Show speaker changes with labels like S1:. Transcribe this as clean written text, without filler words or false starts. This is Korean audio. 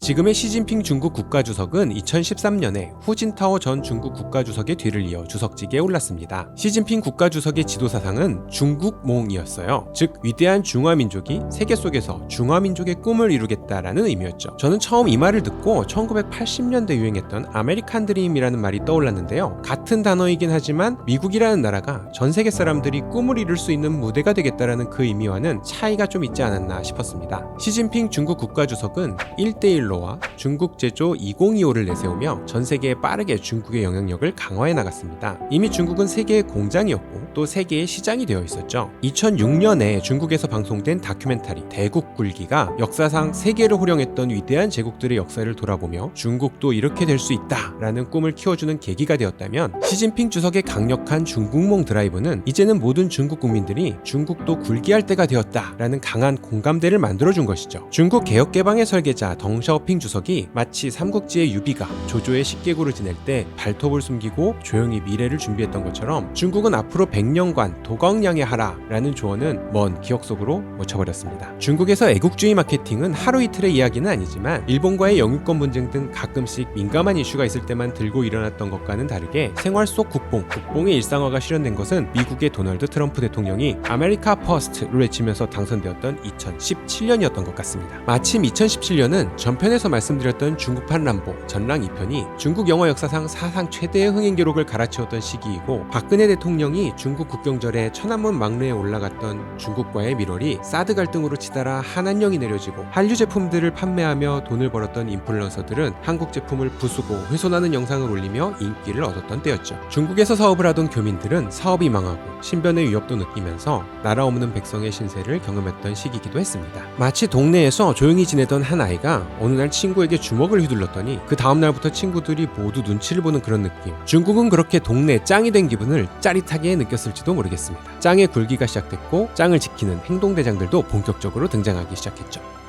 S1: 지금의 시진핑 중국 국가주석은 2013년에 후진타오 전 중국 국가주석의 뒤를 이어 주석직에 올랐습니다. 시진핑 국가주석의 지도사상은 중국몽이었어요. 즉 위대한 중화민족이 세계 속에서 중화민족의 꿈을 이루겠다라는 의미였죠. 저는 처음 이 말을 듣고 1980년대 유행했던 아메리칸 드림이라는 말이 떠올랐는데요. 같은 단어이긴 하지만 미국이라는 나라가 전 세계 사람들이 꿈을 이룰 수 있는 무대가 되겠다라는 그 의미와는 차이가 좀 있지 않았나 싶었습니다. 시진핑 중국 국가주석은 1대1로와 중국 제조 2025를 내세우며 전 세계에 빠르게 중국의 영향력을 강화해 나갔습니다. 이미 중국은 세계의 공장이었고 또 세계의 시장이 되어 있었죠. 2006년에 중국에서 방송된 다큐멘터리 대국굴기가 역사상 세계를 호령했던 위대한 제국들의 역사를 돌아보며 중국도 이렇게 될 수 있다라는 꿈을 키워주는 계기가 되었다면, 시진핑 주석의 강력한 중국몽 드라이브는 이제는 모든 중국 국민들이 중국도 굴기할 때가 되었다라는 강한 공감대를 만들어준 것이죠. 중국 개혁개방의 설계자 덩샤오핑 주석이 마치 삼국지의 유비가 조조의 십계구를 지낼 때 발톱을 숨기고 조용히 미래를 준비했던 것처럼 중국은 앞으로 100년간 도광량의 하라라는 조언은 먼 기억 속으로 묻혀버렸습니다. 중국에서 애국주의 마케팅은 하루 이틀의 이야기는 아니지만 일본과의 영유권 분쟁 등 가끔씩 민감한 이슈가 있을 때만 들고 일어났던 것과는 다르게 생활 속 국뽕의 일상화가 실현된 것은 미국의 도널드 트럼프 대통령이 아메리카 퍼스트를 외치면서 당선되었던 2017년이었던 것 같습니다. 마침 2017년은 전편에서 말씀드렸던 중국판 람보 전랑 2편이 중국 영화 역사상 사상 최대의 흥행 기록을 갈아치웠던 시기이고, 박근혜 대통령이 중국 국경절에 천안문 막루에 올라갔던 중국과의 밀월이 사드 갈등으로 치달아 한한령이 내려지고 한류 제품들을 판매하며 돈을 벌었던 인플루언서들은 한국 제품을 부수고 훼손하는 영상을 올리며 인기를 얻었던 때였죠. 중국에서 사업을 하던 교민들은 사업이 망하고 신변의 위협도 느끼면서 나라 없는 백성의 신세를 경험했던 시기이기도 했습니다. 마치 동네에서 조용히 지내던 한 아이가 어느 날 친구에게 주먹을 휘둘렀더니 그 다음날부터 친구들이 모두 눈치를 보는 그런 느낌. 중국은 그렇게 동네 짱이 된 기분을 짜릿하게 느꼈을지도 모르겠습니다. 짱의 굴기가 시작됐고 짱을 지키는 행동대장들도 본격적으로 등장하기 시작했죠.